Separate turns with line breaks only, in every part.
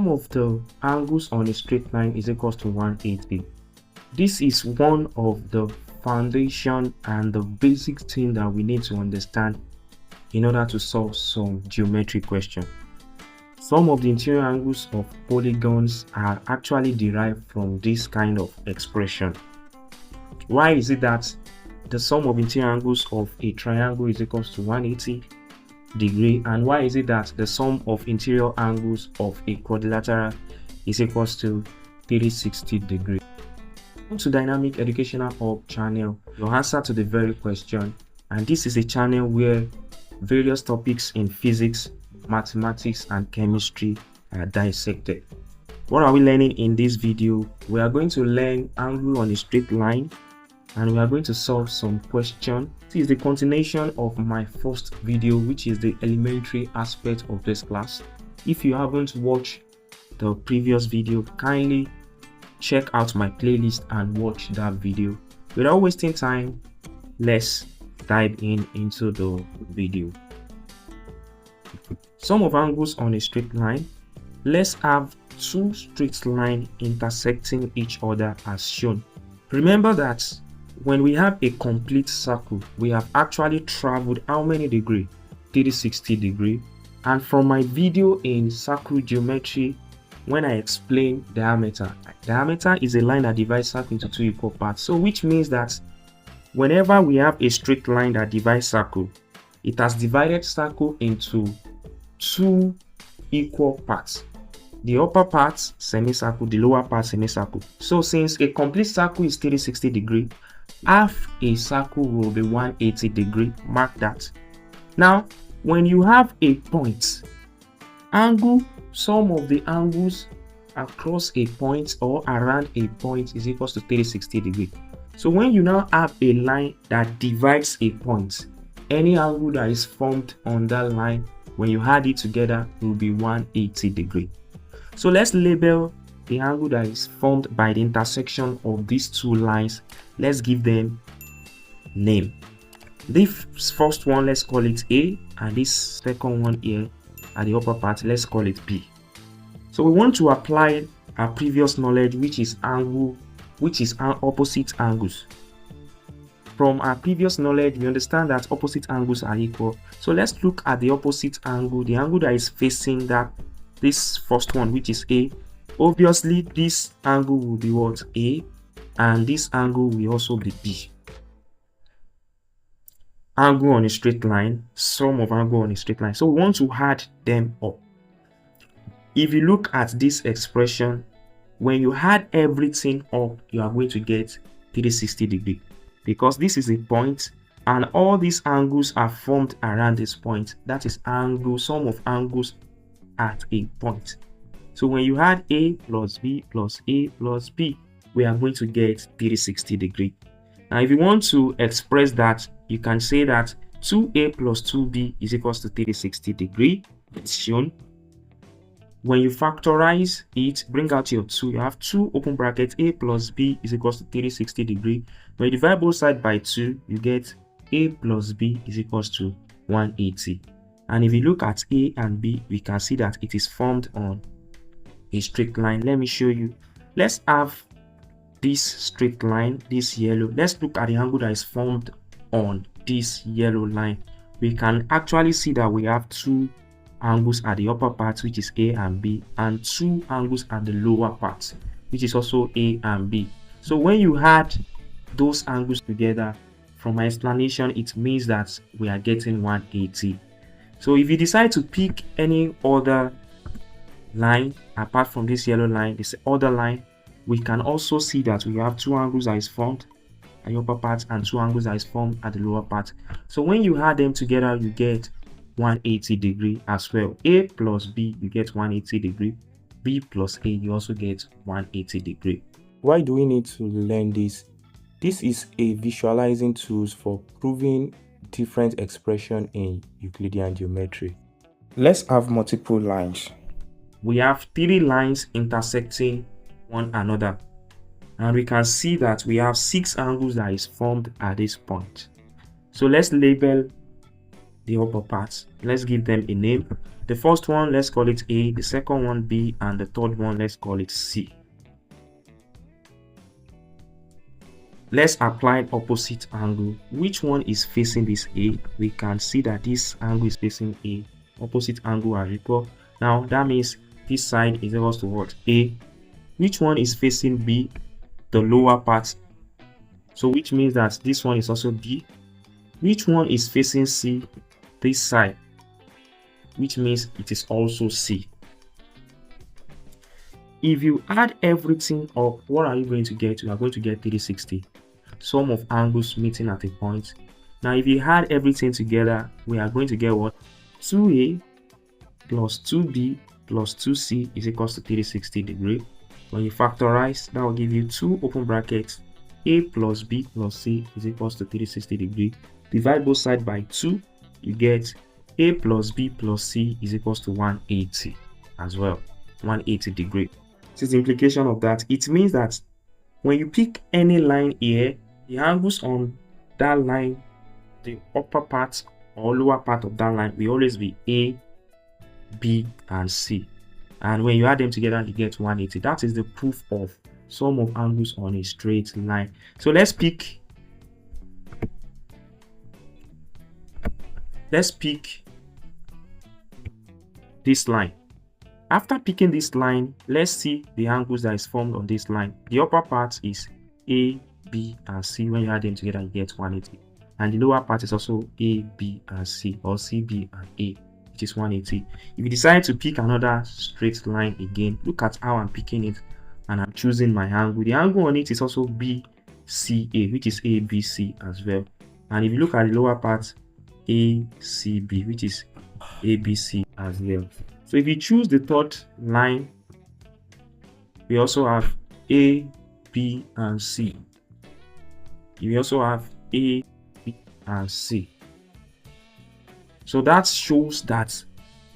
of the angles on a straight line is equals to 180. This is one of the foundation and the basic thing that we need to understand in order to solve some geometry question. Some of the interior angles of polygons are actually derived from this kind of expression. Why is it that the sum of interior angles of a triangle is equals to 180 degree, and why is it that the sum of interior angles of a quadrilateral is equals to 360 degree? Welcome to Dynamic Educational Hub channel, your answer to the very question, and this is a channel where various topics in physics, mathematics and chemistry are dissected. What are we learning in this video? We are going to learn angle on a straight line, and we are going to solve some question. This is the continuation of my first video, which is the elementary aspect of this class. If you haven't watched the previous video, kindly check out my playlist and watch that video. Without wasting time, let's dive into the video. Sum of angles on a straight line. Let's have two straight lines intersecting each other as shown. Remember that when we have a complete circle, we have actually traveled how many degree? 360 degree. And from my video in circle geometry, when I explain diameter is a line that divides circle into two equal parts. So which means that whenever we have a straight line that divides circle, it has divided circle into two equal parts. The upper part semicircle, the lower part semicircle. So since a complete circle is 360 degree, half a circle will be 180 degree. Mark that. Now when you have a point, angle, sum of the angles across a point or around a point is equals to 360 degree. So when you now have a line that divides a point, any angle that is formed on that line, when you add it together, will be 180 degree. So let's label the angle that is formed by the intersection of these two lines. Let's give them name. This first one, let's call it A, and this second one here at the upper part, let's call it B. So we want to apply our previous knowledge, which is opposite angles. From our previous knowledge, we understand that opposite angles are equal. So let's look at the opposite angle, the angle that is facing this first one, which is A. Obviously, this angle will be what? A, and this angle will also be B. Angle on a straight line, sum of angle on a straight line. So we want to add them up. If you look at this expression, when you add everything up, you are going to get 360 degree. Because this is a point and all these angles are formed around this point. That is angle, sum of angles at a point. So when you add A plus B plus A plus B, we are going to get 360 degree. Now if you want to express that, you can say that 2A plus 2B is equals to 360 degree. It's shown. When you factorize it, bring out your 2, you have 2 open bracket, A plus B is equals to 360 degree. When you divide both sides by 2, you get A plus B is equals to 180. And if you look at A and B, we can see that it is formed on a straight line. Let me show you. Let's have this straight line, this yellow. Let's look at the angle that is formed on this yellow line. We can actually see that we have two angles at the upper part, which is A and B, and two angles at the lower part, which is also A and B. So when you add those angles together, from my explanation, it means that we are getting 180. So if you decide to pick any other line apart from this yellow line, this other line, we can also see that we have two angles that is formed at the upper part and two angles that is formed at the lower part. So when you add them together, you get 180 degree as well. A plus B, you get 180 degree. B plus A, you also get 180 degree. Why do we need to learn this? This is a visualizing tools for proving different expression in Euclidean geometry. Let's have multiple lines. We have 3 lines intersecting one another, and we can see that we have 6 angles that is formed at this point. So let's label the upper parts. Let's give them a name. The first one, let's call it A, the second one B, and the third one, let's call it C. Let's apply opposite angle. Which one is facing this A? We can see that this angle is facing A. Opposite angle are equal. Now that means this side is equal to what? A. Which one is facing B? The lower part. So which means that this one is also B. Which one is facing C? This side. Which means it is also C. If you add everything up, what are you going to get? You are going to get 360. Sum of angles meeting at a point. Now if you add everything together, we are going to get what? 2A plus 2B plus 2C is equals to 360 degrees. When you factorize, that will give you 2 open brackets. A plus B plus C is equals to 360 degrees. Divide both sides by 2, you get A plus B plus C is equals to 180 as well. 180 degrees. This is the implication of that. It means that when you pick any line here, the angles on that line, the upper part or lower part of that line will always be A, B, and C. And when you add them together, you get 180. That is the proof of sum of angles on a straight line. So let's pick this line. After picking this line, let's see the angles that is formed on this line. The upper part is A, B, and C. When you add them together, you get 180. And the lower part is also A, B, and C, or C, B, and A, which is 180. If you decide to pick another straight line again, look at how I'm picking it, and I'm choosing my angle. The angle on it is also BCA, which is ABC as well. And if you look at the lower part, ACB, which is ABC as well. So if you choose the third line, we also have A, B, and C. You also have A, B, and C. So that shows that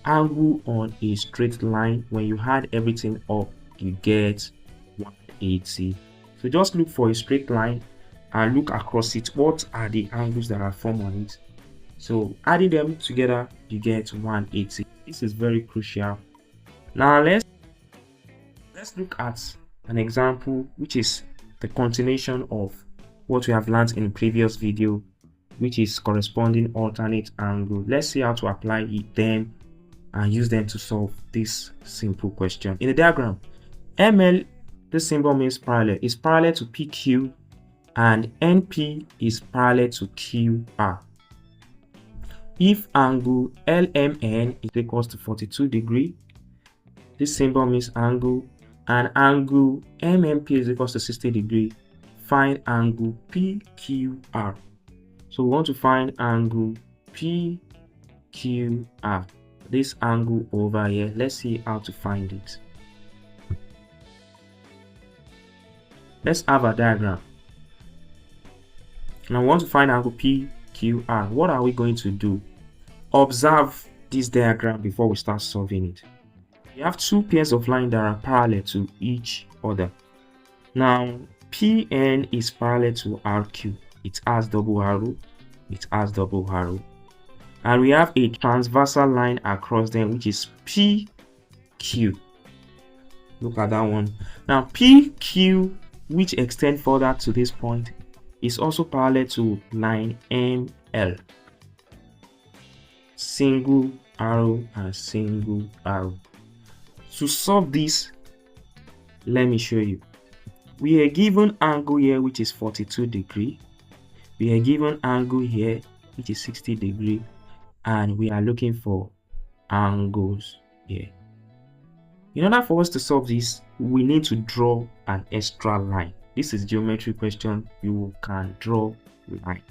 angle on a straight line, when you add everything up, you get 180. So just look for a straight line and look across it. What are the angles that are formed on it? So adding them together, you get 180. This is very crucial. Now let's look at an example, which is the continuation of what we have learned in the previous video, which is corresponding alternate angle. Let's see how to apply them and use them to solve this simple question. In the diagram, ML, this symbol means parallel, is parallel to PQ, and NP is parallel to QR. If angle LMN is equals to 42 degrees, this symbol means angle, and angle MMP is equals to 60 degrees, find angle PQR. So we want to find angle PQR, this angle over here. Let's see how to find it. Let's have a diagram. Now we want to find angle PQR. What are we going to do? Observe this diagram before we start solving it. We have two pairs of lines that are parallel to each other. Now PN is parallel to RQ. It has double arrow. It has double arrow. And we have a transversal line across them, which is PQ. Look at that one. Now PQ, which extends further to this point, is also parallel to line ML. Single arrow and single arrow. To solve this, let me show you. We are given angle here, which is 42 degrees. We are given angle here, which is 60 degrees, and we are looking for angles here. In order for us to solve this, we need to draw an extra line. This is geometry question. You can draw line.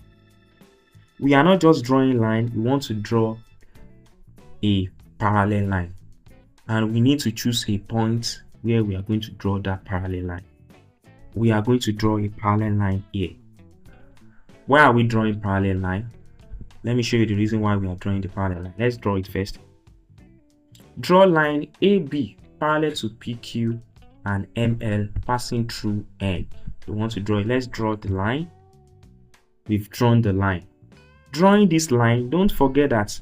We are not just drawing line, we want to draw a parallel line, and we need to choose a point where we are going to draw that parallel line. We are going to draw a parallel line here. Why are we drawing parallel line? Let me show you the reason why we are drawing the parallel line. Let's draw it first. Draw line AB parallel to PQ and ML passing through N. We want to draw it. Let's draw the line. We've drawn the line. Drawing this line, don't forget that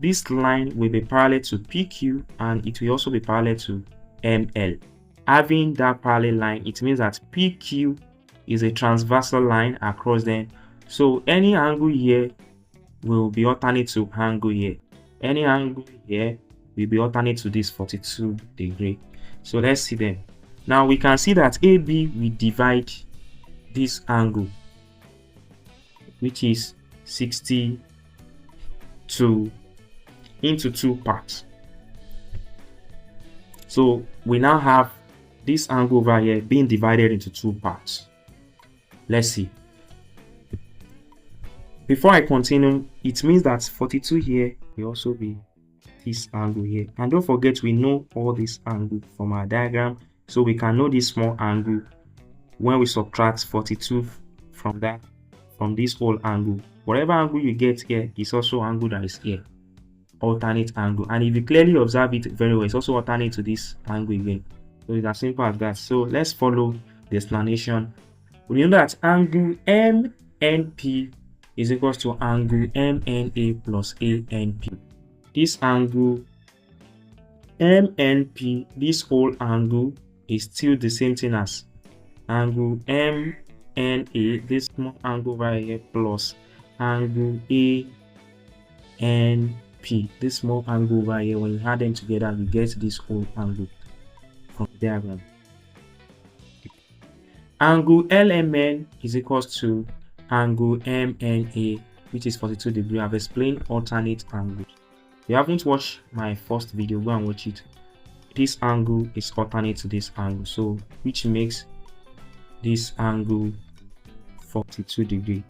this line will be parallel to PQ and it will also be parallel to ML. Having that parallel line, it means that PQ is a transversal line across them. So any angle here will be alternate to angle here. Any angle here will be alternate to this 42 degree. So let's see them. Now we can see that AB will divide this angle, which is 62, into two parts. So we now have this angle over here being divided into two parts. Let's see. Before I continue, it means that 42 here will also be this angle here. And don't forget, we know all this angle from our diagram, so we can know this small angle when we subtract 42 from this whole angle. Whatever angle you get here is also angle that is here, alternate angle. And if you clearly observe it very well, it's also alternate to this angle again. So it's as simple as that. So let's follow the explanation. We know that angle MNP is equals to angle MNA plus ANP. This angle MNP, this whole angle, is still the same thing as angle MNA, this small angle over here, plus angle ANP, this small angle over here. When you add them together, you get this whole angle from the diagram. Angle LMN is equals to angle MNA, which is 42 degrees. I've explained alternate angles. If you haven't watched my first video, go and watch it. This angle is alternate to this angle, so which makes this angle 42 degrees.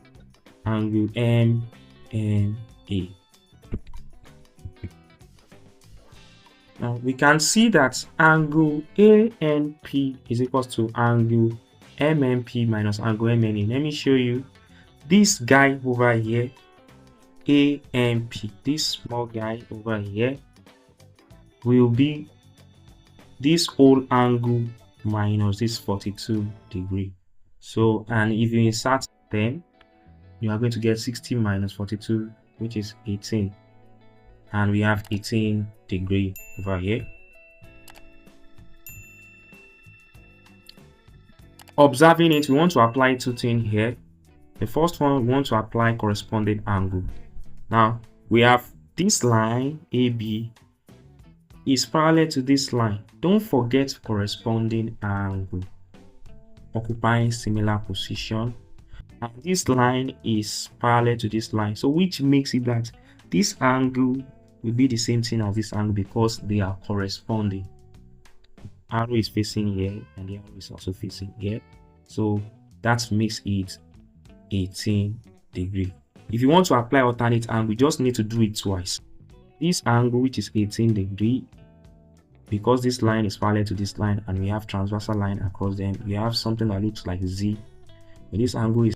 Angle MNA. Now we can see that angle ANP is equals to angle MNP minus angle MNA. Let me show you. This guy over here, ANP, this small guy over here, will be this whole angle minus this 42 degrees. So, and if you insert them, you are going to get 60 minus 42, which is 18. And we have 18 degrees over here. Observing it, we want to apply two things here. The first one, we want to apply corresponding angle. Now we have this line AB is parallel to this line. Don't forget corresponding angle occupying similar position, and this line is parallel to this line, so which makes it that this angle will be the same thing as this angle because they are corresponding. Arrow is facing here and the arrow is also facing here, so that makes it 18 degrees. If you want to apply alternate angle, you just need to do it twice. This angle, which is 18 degrees, because this line is parallel to this line and we have transversal line across them, we have something that looks like Z. But this angle is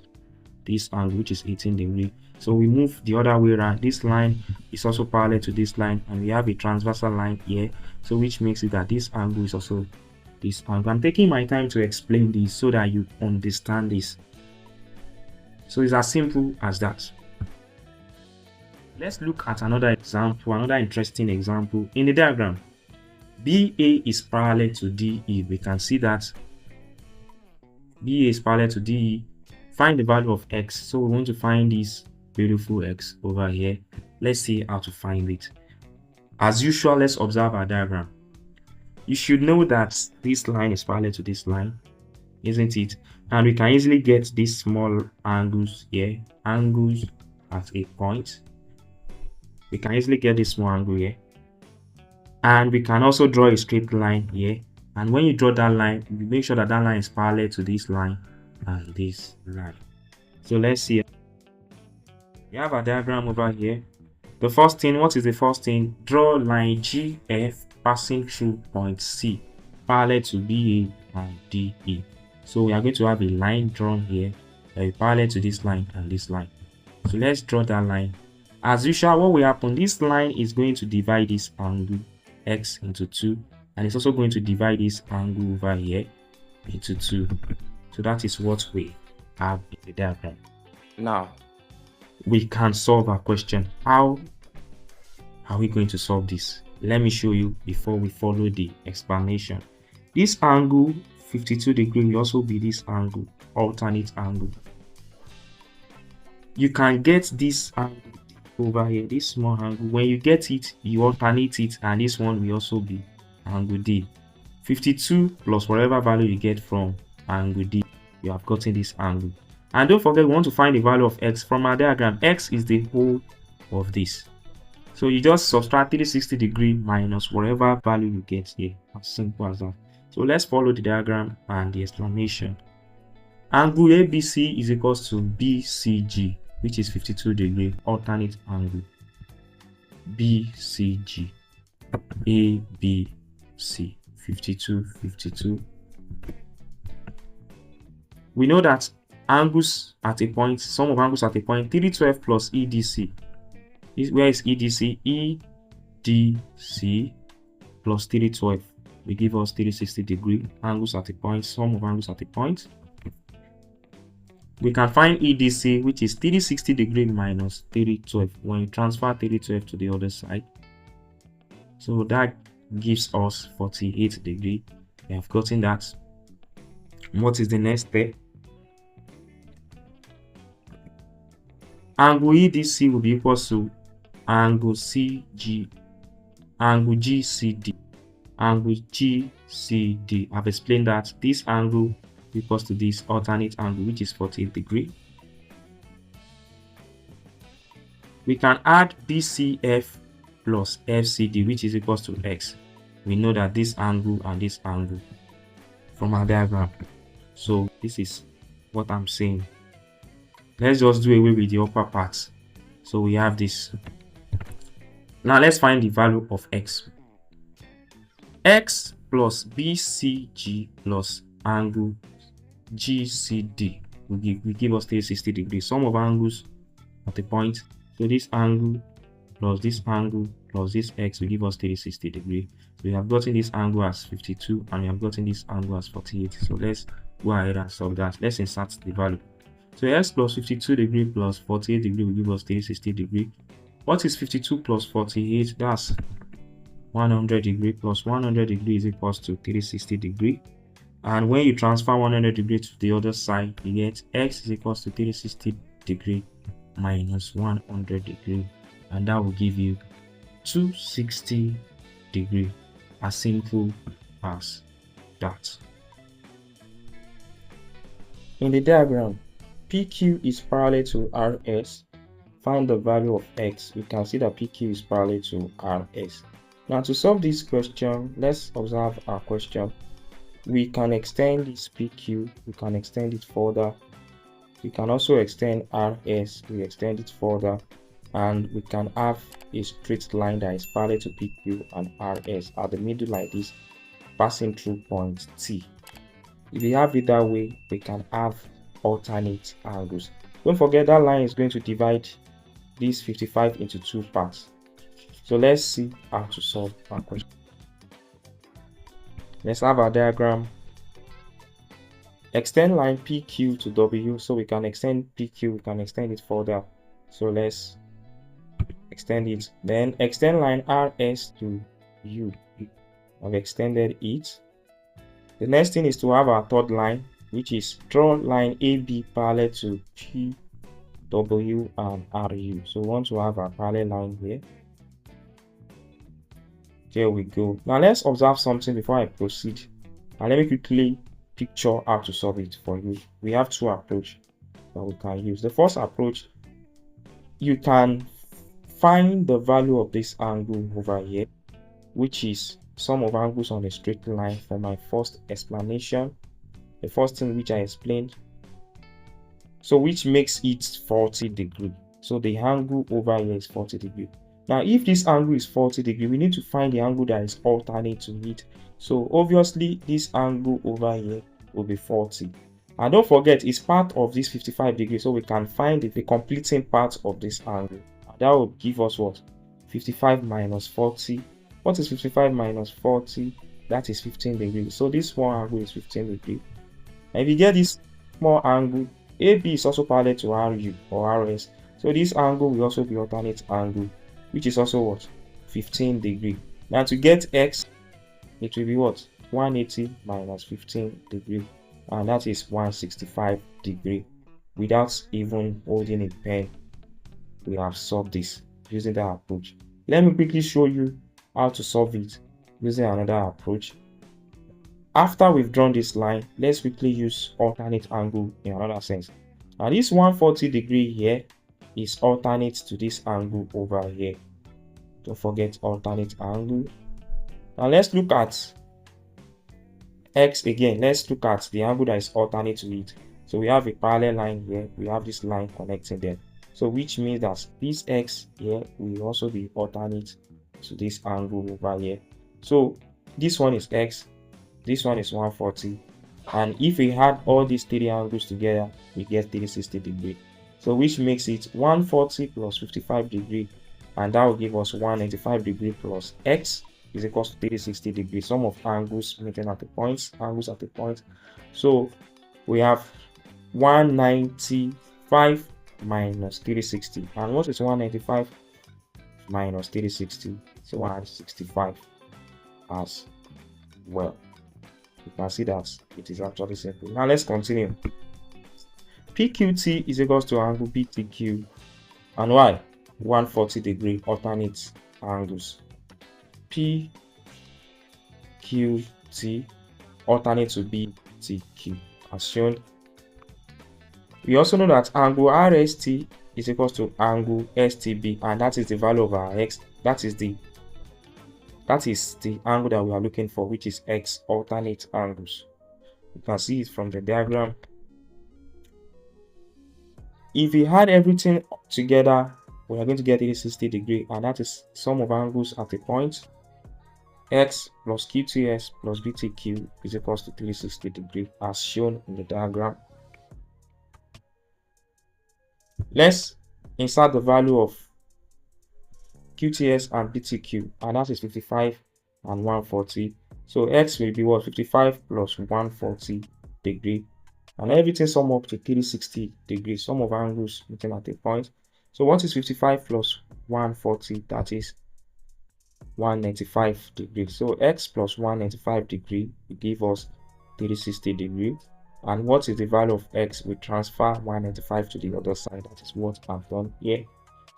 this angle, which is 18 degrees. So we move the other way around. This line is also parallel to this line and we have a transversal line here, so which makes it that this angle is also this angle. I'm taking my time to explain this so that you understand this. So it's as simple as that. Let's look at another example, another interesting example. In the diagram, BA is parallel to DE. We can see that BA is parallel to DE. Find the value of X. So we want to find this beautiful X over here. Let's see how to find it. As usual, let's observe our diagram. You should know that this line is parallel to this line, isn't it? And we can easily get these small angles here, angles at a point. We can easily get this small angle here. And we can also draw a straight line here. And when you draw that line, you make sure that that line is parallel to this line and this line. So let's see. We have a diagram over here. The first thing, what is the first thing? Draw line GF passing through point C, parallel to BA and DE. So we are going to have a line drawn here, parallel to this line and this line. So let's draw that line. As usual, what will happen? This line is going to divide this angle X into 2, and it's also going to divide this angle over here into 2. So that is what we have in the diagram. Now we can solve our question. How are we going to solve this? Let me show you before we follow the explanation. This angle 52 degree will also be this angle, alternate angle. You can get this angle over here, this small angle. When you get it, you alternate it, and this one will also be angle D. 52 plus whatever value you get from angle D, you have gotten this angle. And don't forget, we want to find the value of x. From our diagram, x is the whole of this. So you just subtract 360 degree minus whatever value you get here. As simple as that. So let's follow the diagram and the explanation. Angle ABC is equals to BCG, which is 52 degree, alternate angle. BCG, ABC, 52, 52. We know that angles at a point, sum of angles at a point, 312 plus EDC. Where is EDC? EDC plus 312 will give us 360 degree. Angles at a point, sum of angles at a point. We can find EDC, which is 360 degree minus 312 when you transfer 312 to the other side. So that gives us 48 degree. We have gotten that. What is the next step? Angle EDC will be equal to angle GCD. Angle GCD. I've explained that this angle equals to this alternate angle, which is 48 degree. We can add BCF plus FCD, which is equals to x. We know that this angle and this angle from our diagram. So this is what I'm saying. Let's just do away with the upper parts. So we have this. Now let's find the value of x. X plus BCG plus angle GCD will give us 360 degrees. Sum of angles at a point. So this angle plus this angle plus this x will give us 360 degrees. So we have gotten this angle as 52 and we have gotten this angle as 48. So let's go ahead and solve that. Let's insert the value. So x plus 52 degree plus 48 degree will give us 360 degree. What is 52 plus 48? That's 100 degree plus 100 degree is equals to 360 degree. And when you transfer 100 degree to the other side, you get x is equals to 360 degree minus 100 degree. And that will give you 260 degree. As simple as that. In the diagram, PQ is parallel to RS. Find the value of x. We can see that PQ is parallel to RS. Now to solve this question, let's observe our question. We can extend this PQ, we can extend it further. We can also extend RS, we extend it further, and we can have a straight line that is parallel to PQ and RS at the middle like this, passing through point T. If we have it that way, we can have alternate angles. Don't forget that line is going to divide this 55 into two parts. So let's see how to solve our question. Let's have our diagram. Extend line PQ to W, so we can extend PQ, we can extend it further. So let's extend it. Then extend line RS to U. I've extended it. The next thing is to have our third line, which is draw line AB parallel to P, W, and RU. So we want to have a parallel line here. There we go. Now let's observe something before I proceed. And let me quickly picture how to solve it for you. We have two approaches that we can use. The first approach, you can find the value of this angle over here, which is sum of angles on a straight line from my first explanation. The first thing which I explained. So which makes it 40 degree. So the angle over here is 40 degree. Now if this angle is 40 degree, we need to find the angle that is alternate to it. So obviously this angle over here will be 40. And don't forget, it's part of this 55 degree, so we can find the completing part of this angle. And that will give us what? 55 minus 40. What is 55 minus 40? That is 15 degrees. So this small angle is 15 degrees. And if you get this small angle, AB is also parallel to RU or RS. So this angle will also be alternate angle, which is also what? 15 degree. Now to get x, it will be what? 180 minus 15 degree, and that is 165 degree. Without even holding a pen, we have solved this using that approach. Let me quickly show you how to solve it using another approach. After we've drawn this line, let's quickly use alternate angle in another sense. Now this 140 degree here is alternate to this angle over here. Don't forget alternate angle. Now let's look at x again. Let's look at the angle that is alternate to it. So we have a parallel line here. We have this line connecting them. So which means that this x here will also be alternate to this angle over here. So this one is x, this one is 140, and if we add all these three angles together, we get 360 degree. So which makes it 140 plus 55 degree, and that will give us 195 degree plus x is equals to 360 degree. Sum of angles meeting at the points, angles at the point. So we have 195 minus 360, and what is 195 minus 360? So 165 as well. You can see that it is actually simple. Now let's continue. PQT is equals to angle BTQ, and why? 140 degree alternate angles. PQT alternate to BTQ as shown. We also know that angle RST is equals to angle STB, and that is the value of our x. That is the angle that we are looking for, which is x alternate angles. You can see it from the diagram. If we add everything together, we are going to get 360 degree, and that is sum of angles at a point. X plus QTS plus BTQ is equals to 360 degree as shown in the diagram. Let's insert the value of QTS and BTQ, and that is 55 and 140. So x will be what? 55 plus 140 degree, and everything sum up to 360 degrees, sum of angles meeting at a point. So what is 55 plus 140? That is 195 degrees. So x plus 195 degree will give us 360 degree. And what is the value of x? We transfer 195 to the other side. That is what I've done here.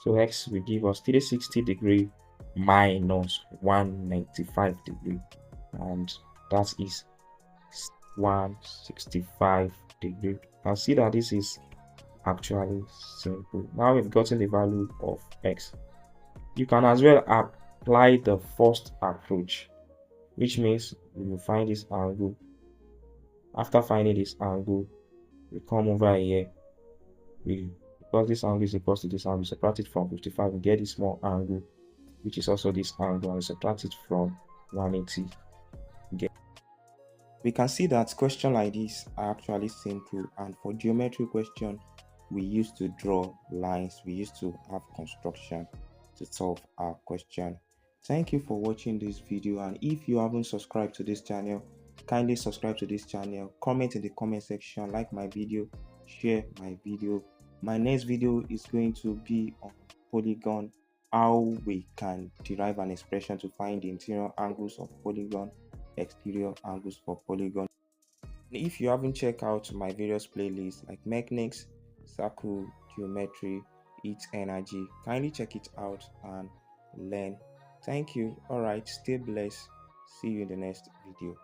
So x will give us 360 degree minus 195 degree, and that is 165 degree. You can see that this is actually simple. Now we've gotten the value of x. You can as well apply the first approach, which means we will find this angle. After finding this angle, we come over here. Because this angle is equal to this angle, subtract it from 55, we get this small angle, which is also this angle, and subtract it from 180. We can see that questions like this are actually simple, and for geometry question, we used to draw lines, we used to have construction to solve our question. Thank you for watching this video, and if you haven't subscribed to this channel, kindly subscribe to this channel, comment in the comment section, like my video, share my video. My next video is going to be on Polygon, how we can derive an expression to find the interior angles of polygon, exterior angles for polygon. If you haven't checked out my various playlists like mechanics, circle, geometry, heat energy, kindly check it out and learn. Thank you. All right, stay blessed. See you in the next video.